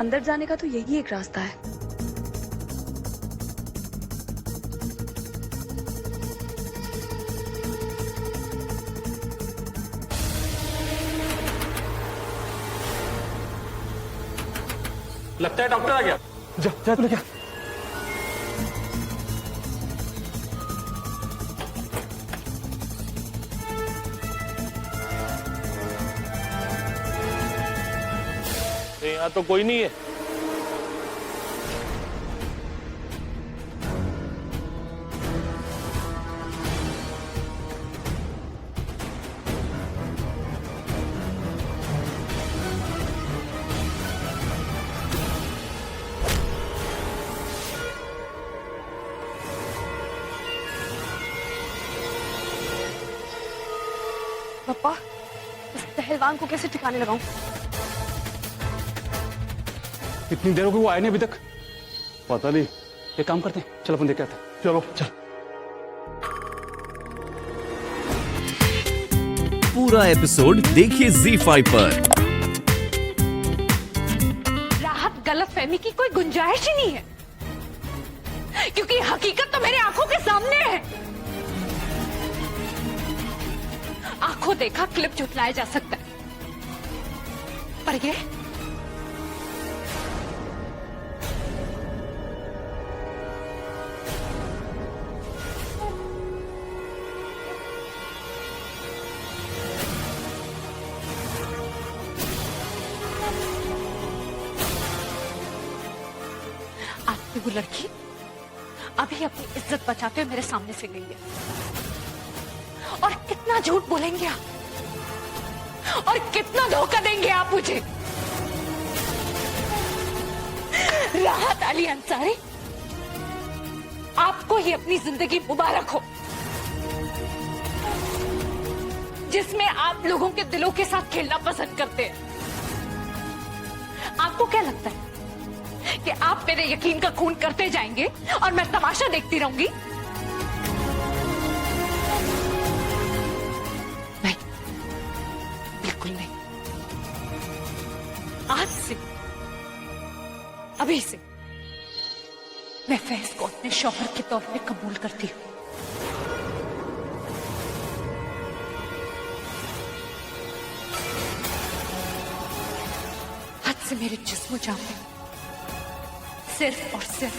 अंदर जाने का तो यही एक रास्ता है। लगता है डॉक्टर आ गया। जा जा तूने क्या? यहाँ तो कोई नहीं है। पापा, इस पहलवान को कैसे ठिकाने लगाऊं? इतनी देर हो गई, वो आए नहीं अभी तक। पता नहीं। एक काम करते हैं, चलो अपन देख के आते हैं। चलो चल। पूरा एपिसोड देखिए ZEE5 पर। राहत, गलतफहमी की कोई गुंजाइश ही नहीं है, क्योंकि हकीकत तो मेरे आंखों के सामने है। आंखों देखा क्लिप झुठलाया जा सकता है, पर ये आपकी वो लड़की अभी अपनी इज्जत बचाते हुए मेरे सामने से गई है, और कितना झूठ बोलेंगे आप, और कितना धोखा देंगे आप मुझे। राहत अली अंसारी, आपको ही अपनी जिंदगी मुबारक हो, जिसमें आप लोगों के दिलों के साथ खेलना पसंद करते हैं। आपको क्या लगता है कि आप मेरे यकीन का खून करते जाएंगे और मैं तमाशा देखती रहूंगी? नहीं, बिल्कुल नहीं। आज से, अभी से मैं फैज को अपने शौहर के तौर पे कबूल करती हूँ। आज से मेरे जिस्म जान में सिर्फ और सिर्फ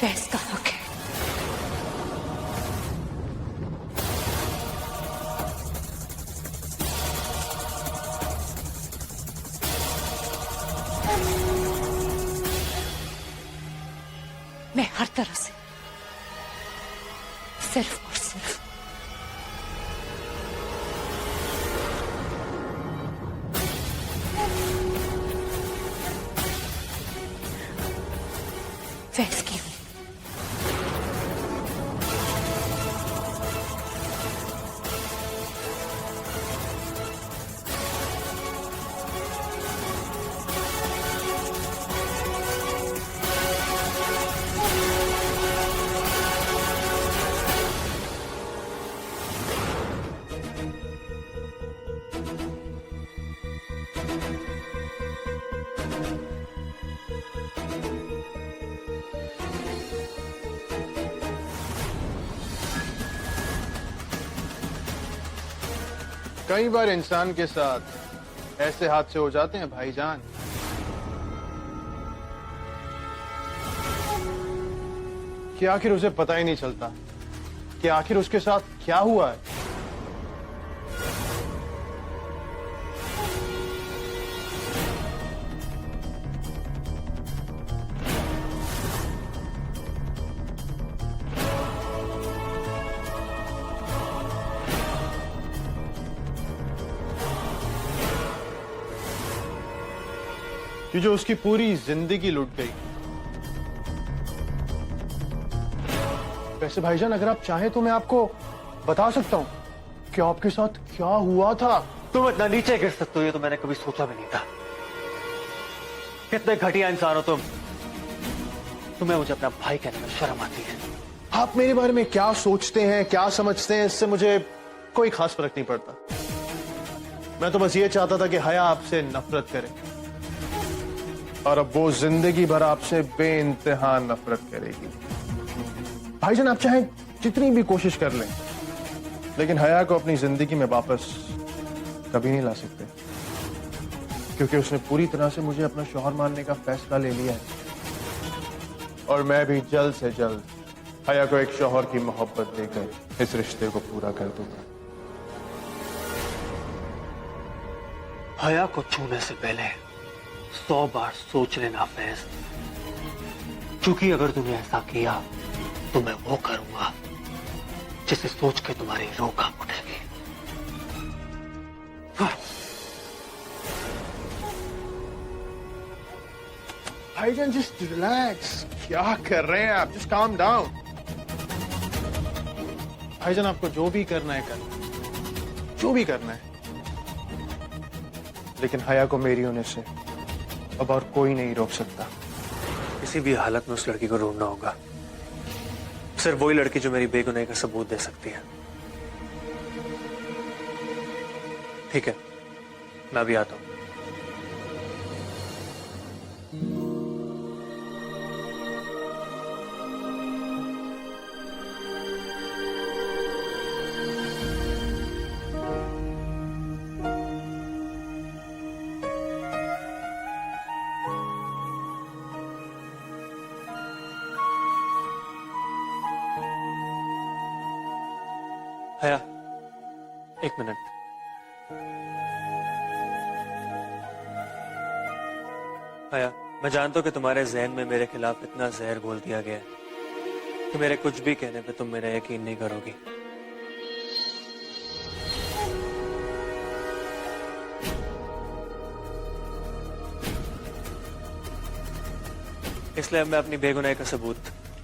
फैज का हक है। मैं हर तरह से सिर्फ और सिर्फ फैज की हूं। कई बार इंसान के साथ ऐसे हादसे हो जाते हैं भाईजान कि आखिर उसे पता ही नहीं चलता कि आखिर उसके साथ क्या हुआ है। कि जो उसकी पूरी जिंदगी लुट गई। वैसे भाईजान अगर आप चाहें तो मैं आपको बता सकता हूं कि आपके साथ क्या हुआ था। तुम इतना नीचे गिर सकते हो ये तो मैंने कभी सोचा भी नहीं था। कितने घटिया इंसान हो तुम। तुम्हें मुझे अपना भाई कहने में शर्म आती है। आप मेरे बारे में क्या सोचते हैं, क्या समझते हैं, इससे मुझे कोई खास फर्क नहीं पड़ता। मैं तो बस ये चाहता था कि हया आपसे नफरत करे, और अब वो जिंदगी भर आपसे बेइंतहा नफरत करेगी। भाईजान, आप चाहे जितनी भी कोशिश कर लें, लेकिन हया को अपनी जिंदगी में वापस कभी नहीं ला सकते, क्योंकि उसने पूरी तरह से मुझे अपना शौहर मानने का फैसला ले लिया है। और मैं भी जल्द से जल्द हया को एक शौहर की मोहब्बत देकर इस रिश्ते को पूरा कर दूंगा। हया को छूने से पहले 100 बार सोच लेना फैज, क्योंकि अगर तूने ऐसा किया तो मैं वो करूंगा जिसे सोच के तुम्हारी रूह कांप उठेगी। भाईजान, जस्ट रिलैक्स। क्या कर रहे हैं आप? Just calm down. भाईजान, आपको जो भी करना है करना, जो भी करना है, लेकिन हया को मेरी होने से अब और कोई नहीं रोक सकता। किसी भी हालत में उस लड़की को ढूंढना होगा, सिर्फ वही लड़की जो मेरी बेगुनाही का सबूत दे सकती है। ठीक है, मैं भी आता हूं। हया, 1 मिनट। हया, मैं जानता हूं कि तुम्हारे जहन में मेरे खिलाफ इतना जहर घोल दिया गया है कि मेरे कुछ भी कहने पे तुम मेरा यकीन नहीं करोगी। इसलिए अब मैं अपनी बेगुनाही का सबूत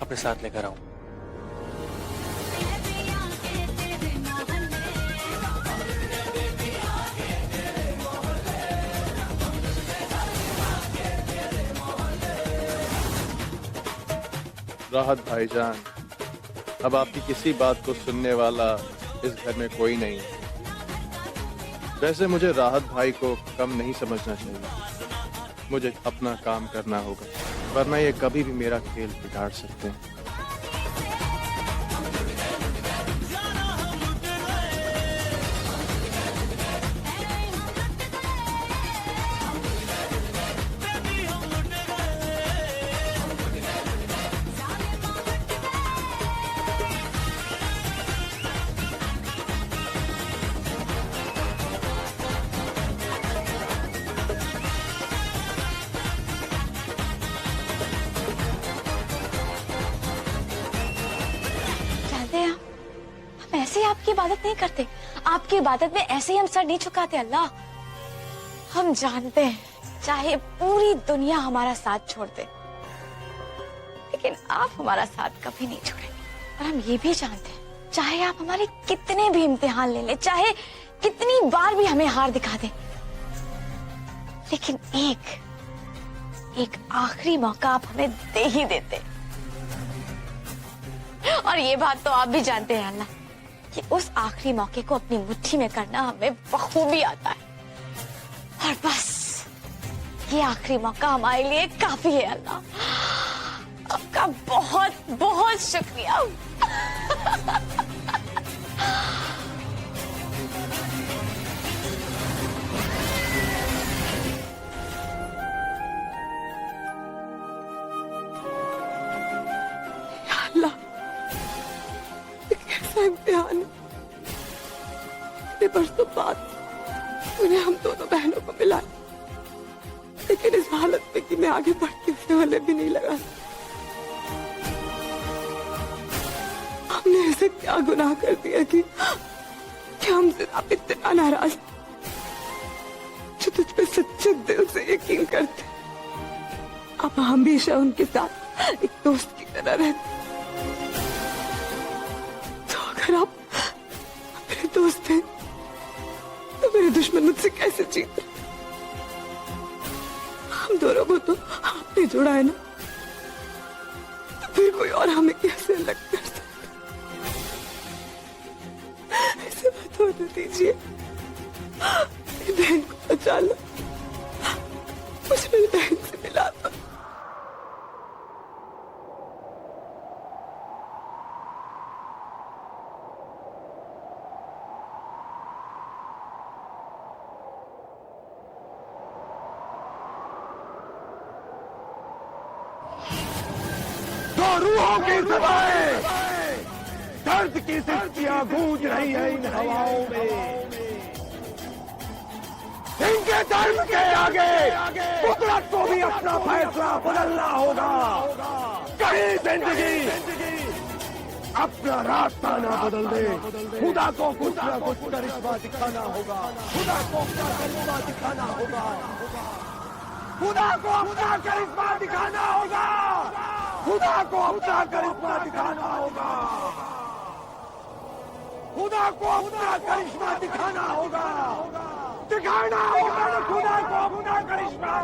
अपने साथ लेकर आऊं। राहत भाईजान, अब आपकी किसी बात को सुनने वाला इस घर में कोई नहीं है। वैसे मुझे राहत भाई को कम नहीं समझना चाहिए। मुझे अपना काम करना होगा, वरना ये कभी भी मेरा खेल बिगाड़ सकते हैं। ऐसे ही आपकी इबादत नहीं करते, आपकी इबादत में ऐसे ही हम सर नहीं झुकाते। अल्लाह, हम जानते हैं चाहे पूरी दुनिया हमारा साथ छोड़ दे, लेकिन आप हमारा साथ कभी नहीं छोड़ेंगे। और हम ये भी जानते हैं चाहे आप हमारे कितने भी इम्तिहान ले लें, चाहे कितनी बार भी हमें हार दिखा दें, लेकिन एक आखिरी मौका आप हमें दे ही देते। और ये बात तो आप भी जानते हैं अल्लाह कि उस आखिरी मौके को अपनी मुट्ठी में करना हमें बखूबी आता है। और बस ये आखिरी मौका हमारे लिए काफी है अल्लाह। आपका बहुत बहुत शुक्रिया। इम्तिहान है। बरसों बाद उन्हें हम दोनों बहनों को मिला, लेकिन इस हालत में कि मैं आगे बढ़ के उसे गले भी नहीं लगा। हमने ऐसे क्या गुनाह कर दिया कि हमसे आप इतना नाराज, जो तुझ पे सच्चे दिल से यकीन करते। अब हमेशा उनके साथ एक दोस्त की तरह रहते। अगर आप मेरे दोस्त हैं, तो मेरे दुश्मन मुझसे कैसे जीते? हम दोनों को तो आपने जोड़ा है ना, तो फिर कोई और हमें कैसे अलग कर सकता? ऐसे मत होने दीजिए। डाला, मुझे मेरी बहन से मिला था। दो रूहों की सभाएं, दर्द की सिस्कियां गूंज रही है इन हवाओं में। इनके दर्द के आगे कुदरत को भी अपना फैसला बदलना होगा। कहीं जिंदगी अपना रास्ता ना बदल दे, खुदा को कुछ ना कुछ करिश्मा दिखाना होगा। खुदा को अपना करिश्मा दिखाना होगा। खुदा को अपना करिश्मा दिखाना होगा। खुदा को अपना करिश्मा दिखाना होगा। खुदा को अपना करिश्मा दिखाना होगा। दिखाना होगा ना खुदा को अपना करिश्मा।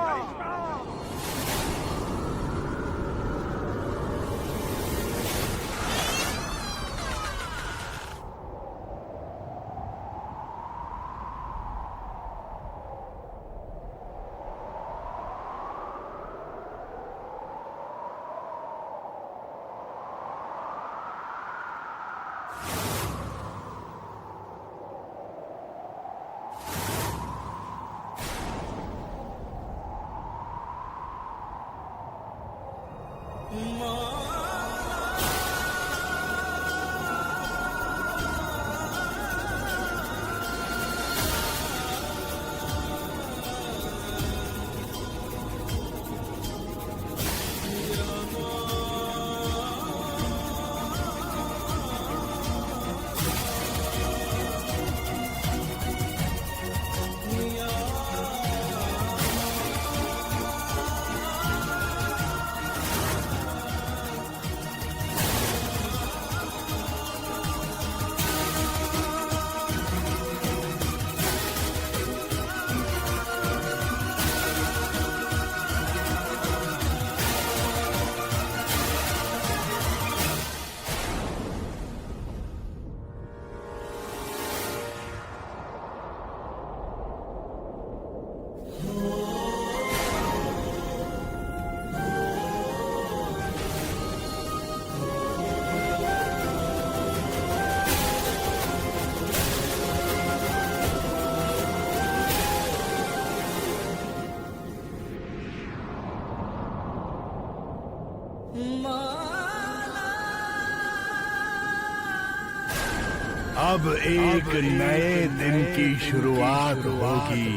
अब एक नए दिन की शुरुआत होगी,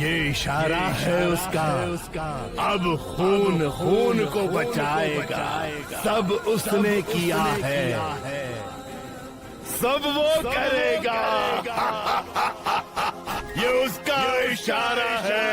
ये इशारा है उसका। अब खून खून को बचाएगा, सब उसने किया है, सब वो करेगा। ये उसका इशारा है।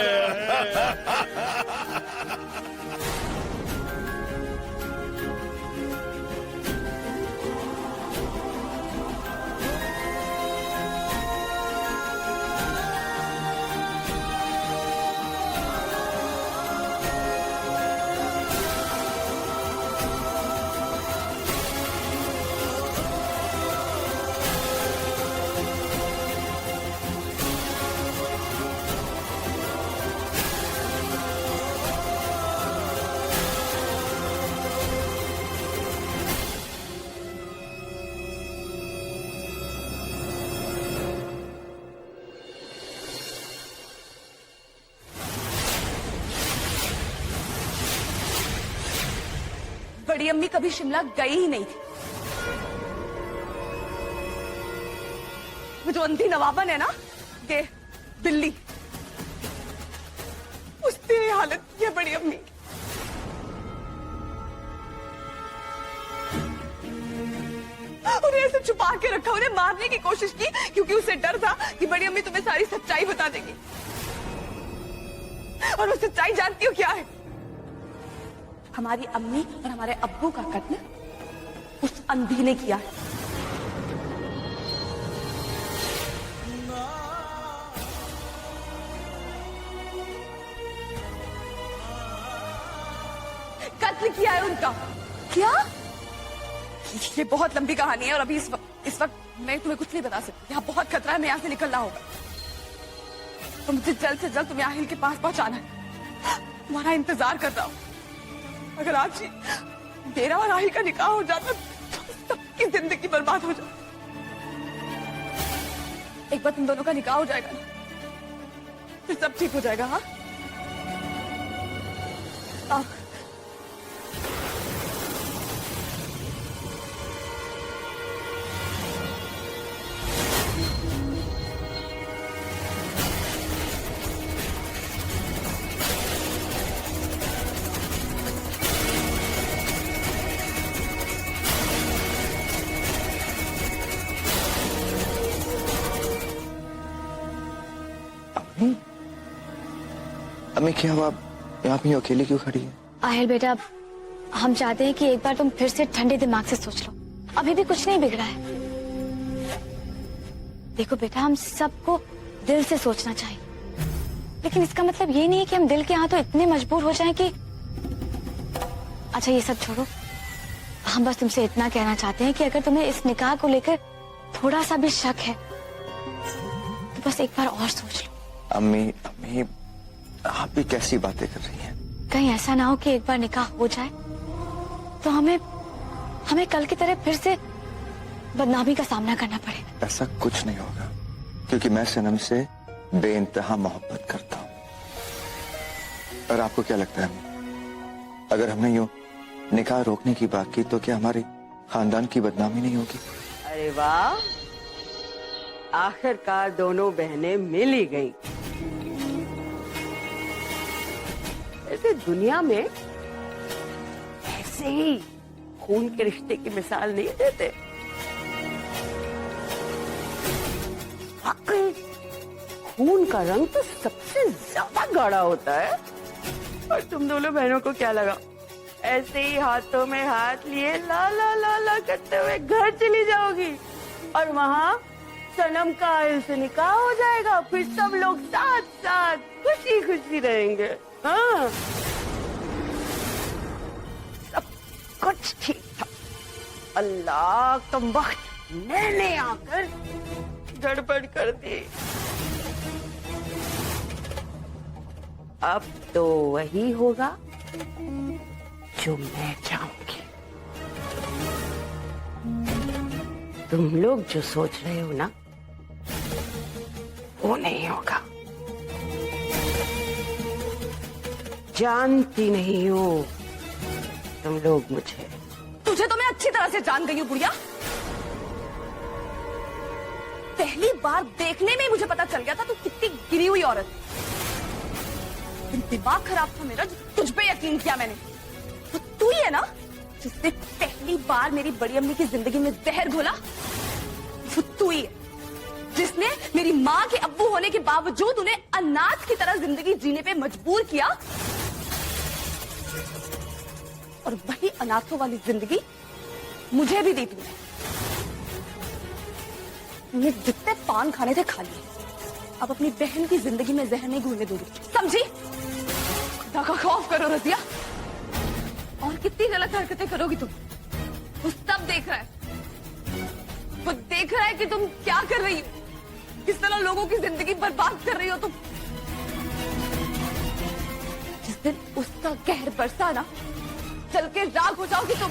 बड़ी अम्मी कभी शिमला गई ही नहीं थी। वो जो अंधी नवाबन है ना, ये बिल्ली, उसने ये हालत की है बड़ी अम्मी। उन्हें ऐसे छुपा के रखा, उन्हें मारने की कोशिश की क्योंकि उसे डर था कि बड़ी अम्मी तुम्हें सारी सच्चाई बता देगी। और वो सच्चाई जानती हो क्या है? हमारी अम्मी और हमारे अब्बू का कत्ल उस अंधी ने किया है। कत्ल किया है उनका। क्या? ये बहुत लंबी कहानी है और अभी इस वक्त मैं तुम्हें कुछ नहीं बता सकती। यहाँ बहुत खतरा है, मैं यहाँ से निकलना होगा। तो मुझे जल्द से जल्द तुम्हें आहिल के पास पहुंचाना है। तुम्हारा इंतजार कर रहा हूँ। अगर आज ही मेरा और आहिल का निकाह हो जाता तो सबकी जिंदगी बर्बाद हो जाती। एक बार तुम दोनों का निकाह हो जाएगा ना, फिर सब ठीक हो जाएगा। हाँ, आओ। अम्मी क्या हुआ, यहाँ पे अकेली क्यों खड़ी है? आहिल बेटा, हम चाहते हैं कि एक बार तुम फिर से ठंडे दिमाग से सोच लो। अभी भी कुछ नहीं बिगड़ा है। देखो बेटा, हम सबको दिल से सोचना चाहिए, लेकिन इसका मतलब ये नहीं है कि हम दिल के हाथों इतने मजबूर हो जाएं कि। अच्छा ये सब छोड़ो, हम बस तुमसे इतना कहना चाहते हैं कि अगर तुम्हें इस निकाह को लेकर थोड़ा सा भी शक है तो बस एक बार और सोच लो। अम्मी अम्मी, आप भी कैसी बातें कर रही हैं? कहीं ऐसा ना हो कि एक बार निकाह हो जाए तो हमें कल की तरह फिर से बदनामी का सामना करना पड़े। ऐसा कुछ नहीं होगा, क्योंकि मैं सनम से बेइंतहा मोहब्बत करता हूँ। और आपको क्या लगता है अम्मी, अगर हमने यूं निकाह रोकने की बात की तो क्या हमारे खानदान की बदनामी नहीं होगी? अरे वाह, आखिरकार दोनों बहनें मिल ही गईं। ऐसे दुनिया में ऐसे ही खून के रिश्ते की मिसाल नहीं देते। वाकई खून का रंग तो सबसे ज्यादा गाढ़ा होता है। और तुम दोनों बहनों को क्या लगा, ऐसे ही हाथों में हाथ लिए ला ला ला ला करते हुए घर चली जाओगी और वहाँ सनम का आहिल से निकाह हो जाएगा, फिर सब लोग साथ साथ खुशी खुशी रहेंगे। हाँ, सब कुछ ठीक था। अल्लाह का वक्त मैंने आकर गड़बड़ कर दी। अब तो वही होगा जो मैं चाहूंगी। तुम लोग जो सोच रहे हो ना, वो नहीं होगा। जानती नहीं हो तुम लोग मुझे। तुझे तो मैं अच्छी तरह से जान गई हूँ बुढ़िया। पहली बार देखने में ही मुझे पता चल गया था तू कितनी गिरी हुई औरत। दिमाग खराब था मेरा जो तुझ पे यकीन किया मैंने। तो तू ही है ना जिसने पहली बार मेरी बड़ी अम्मी की जिंदगी में जहर घोला। वो तू ही है जिसने मेरी माँ के अब्बू होने के बावजूद उन्हें अनाथ की तरह जिंदगी जीने पे मजबूर किया। और वही अनाथों वाली जिंदगी मुझे भी दी तूने। तूने जितने पान खाने थे खा लिए। अब अपनी बहन की जिंदगी में जहर नहीं घुलने दूंगी, समझी? खुदा का खौफ करो रजिया। और कितनी गलत हरकतें करोगी तुम, वो सब देख रहा है। वो देख रहा है कि तुम क्या कर रही हो, किस तरह लोगों की जिंदगी बर्बाद कर रही हो तुम। जिस दिन उसका कहर बरसा ना, चल के राख हो जाओगी तुम।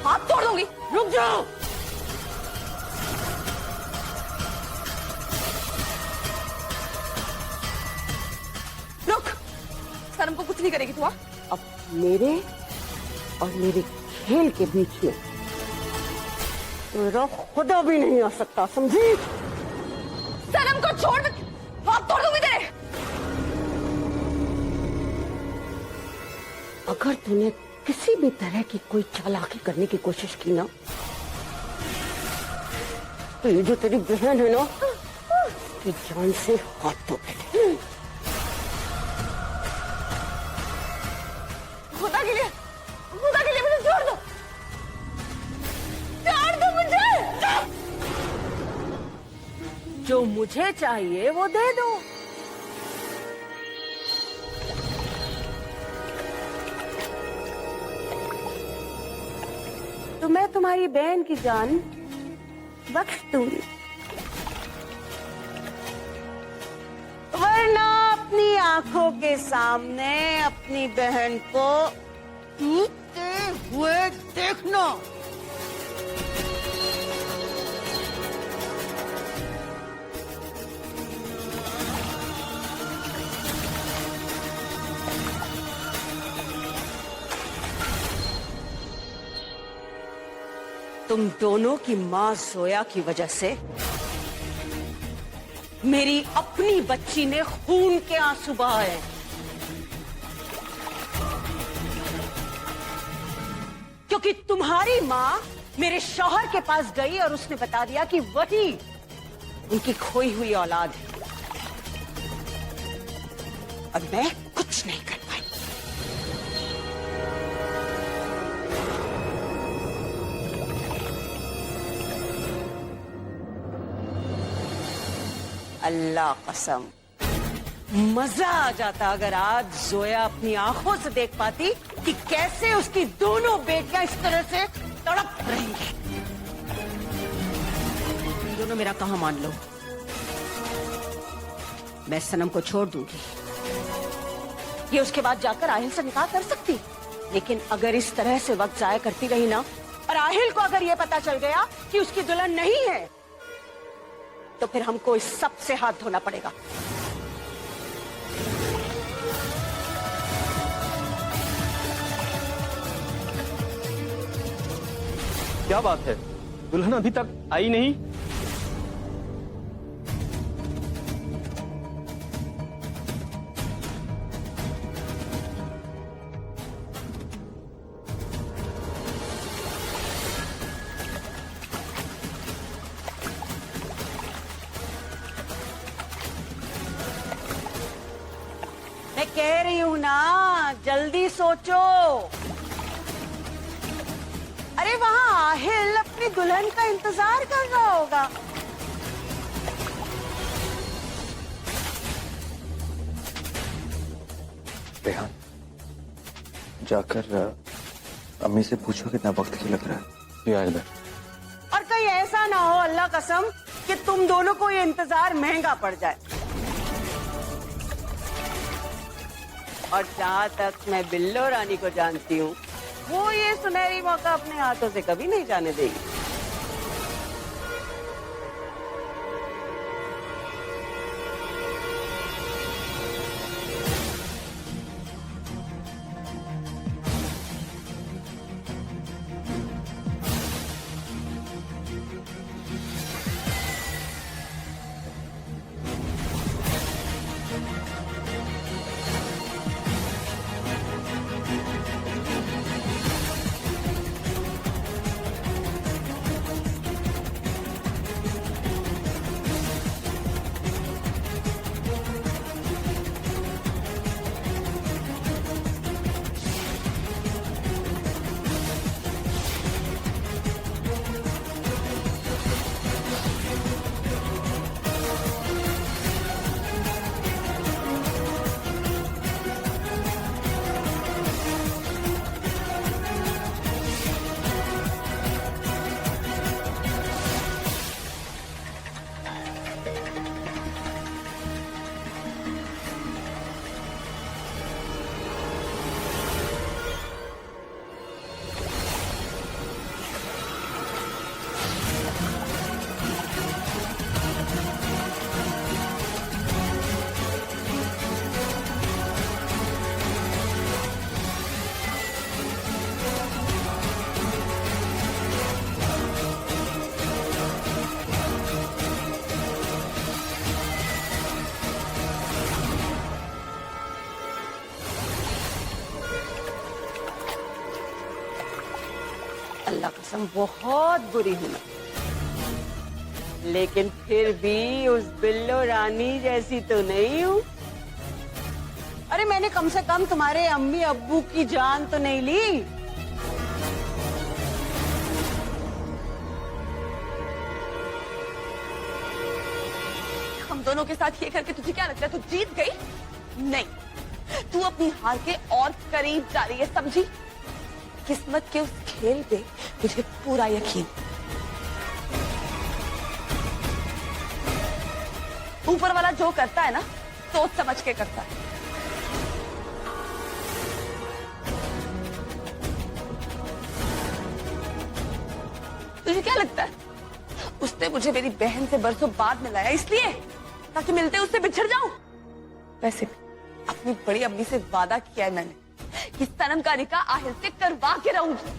हाथ तोड़ दूंगी, रुक जाओ। रुक, सनम को कुछ नहीं करेगी तू। अब मेरे और मेरे खेल के बीच में तेरा खुदा भी नहीं आ सकता, समझी? सनम को छोड़, हाथ तोड़ दूंगी तेरे। अगर तूने किसी भी तरह की कोई चालाकी करने की कोशिश की ना, तो ये जो तेरी बहन है ना, उसकी जान से हाथ धो बैठे। खुदा के लिए मुझे छोड़ दो, छोड़ दो मुझे। जो मुझे चाहिए वो दे दो। तो मैं तुम्हारी बहन की जान बख्श दूंगी, वरना अपनी आंखों के सामने अपनी बहन को टूटते हुए देखना। तुम दोनों की मां जोया की वजह से मेरी अपनी बच्ची ने खून के आंसू बहाए। क्योंकि तुम्हारी मां मेरे शौहर के पास गई और उसने बता दिया कि वही उनकी खोई हुई औलाद है, और मैं कुछ नहीं कर पाई। अल्लाह कसम, मजा आ जाता अगर आज जोया अपनी आंखों से देख पाती कि कैसे उसकी दोनों बेटियां इस तरह से तड़प रहेंगी। तुम दोनों मेरा कहा मान लो, मैं सनम को छोड़ दूंगी, ये उसके बाद जाकर आहिल से निकाह कर सकती, लेकिन अगर इस तरह से वक्त जाया करती रही ना, और आहिल को अगर ये पता चल गया कि उसकी दुल्हन नहीं है, तो फिर हमको इस सब से हाथ धोना पड़ेगा। क्या बात है, दुल्हन अभी तक आई नहीं? मैं कह रही हूं ना, जल्दी सोचो। अरे वहां आहिल अपनी दुल्हन का इंतजार कर रहा होगा। रेहान, जाकर अम्मी से पूछो कितना वक्त ही लग रहा है। ये इधर। और कहीं ऐसा ना हो अल्लाह कसम कि तुम दोनों को ये इंतजार महंगा पड़ जाए। और जहाँ तक मैं बिल्लो रानी को जानती हूँ, वो ये सुनहरी मौका अपने हाथों से कभी नहीं जाने देगी। अल्लाह कसम बहुत बुरी हूं मैं, लेकिन फिर भी उस बिल्लो रानी जैसी तो नहीं हूं। अरे मैंने कम से कम तुम्हारे अम्मी अब्बू की जान तो नहीं ली। हम दोनों के साथ ये करके तुझे क्या लगता है तू जीत गई? नहीं, तू अपनी हार के और करीब जा रही है, समझी? किस्मत के उस खेल पे मुझे पूरा यकीन। ऊपर वाला जो करता है ना, सोच समझ के करता है। तुझे क्या लगता है उसने मुझे मेरी बहन से बरसों बाद मिलाया इसलिए ताकि मिलते उससे बिछड़ जाऊं? वैसे भी अपनी बड़ी अम्मी से वादा किया है मैंने कि सनम का निकाह आहिल से करवा के रहूंगी,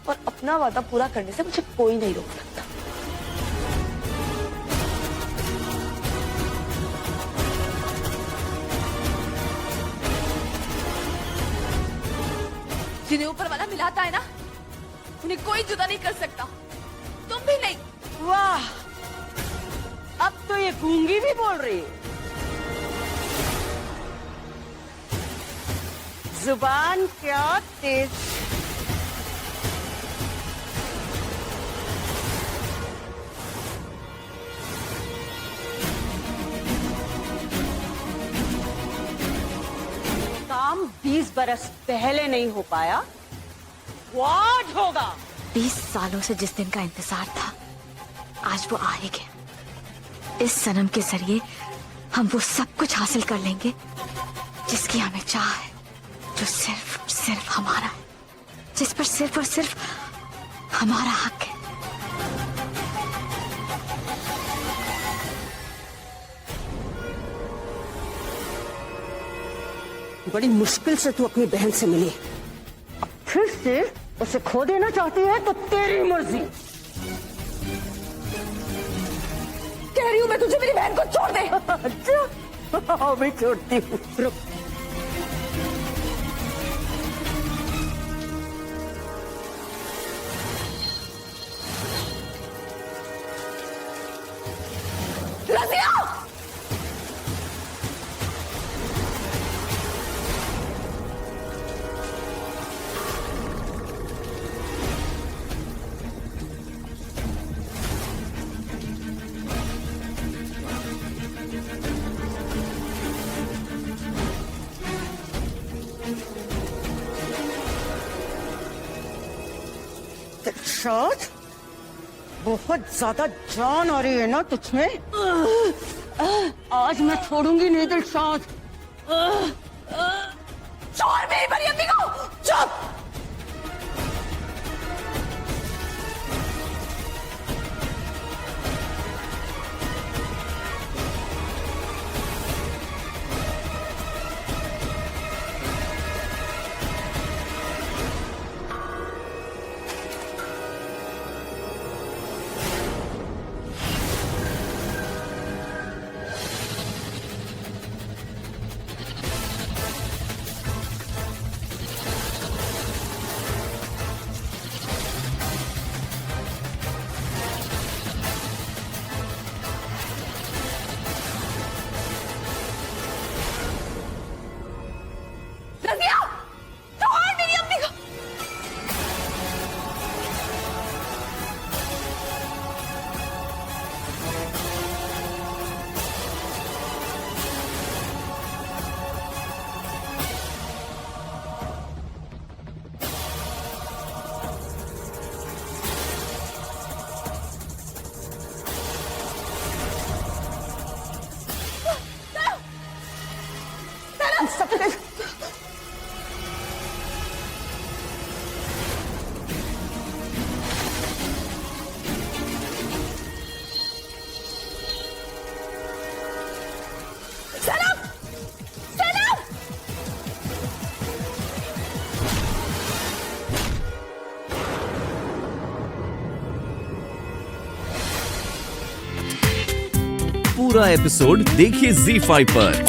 और अपना वादा पूरा करने से मुझे कोई नहीं रोक सकता। जिन्हें ऊपर वाला मिलाता है ना, उन्हें कोई जुदा नहीं कर सकता, तुम भी नहीं। वाह, अब तो ये गूंगी भी बोल रही है। जुबान क्या तेज। काम 20 बरस पहले नहीं हो पाया, वो आज होगा। 20 सालों से जिस दिन का इंतजार था, आज वो आ ही गया। इस सनम के जरिए हम वो सब कुछ हासिल कर लेंगे जिसकी हमें चाह है, जो सिर्फ और सिर्फ हमारा है, जिस पर सिर्फ और सिर्फ हमारा हक है। बड़ी मुश्किल से तू अपनी बहन से मिली, अब फिर से उसे खो देना चाहती है तो तेरी मर्जी। कह रही हूं मैं तुझे मेरी बहन को छोड़ दे। अच्छा, मैं छोड़ती हूँ, रुक। रज़िया! शाद, बहुत ज्यादा जान आ रही है ना तुझमें? आज मैं छोड़ूंगी नहीं दिलशाद। छोड़ मेरी बड़ी अम्मी को, चुप। रज़िया, छोड़ मेरी अम्मी को। पूरा एपिसोड देखिए ZEE5 पर।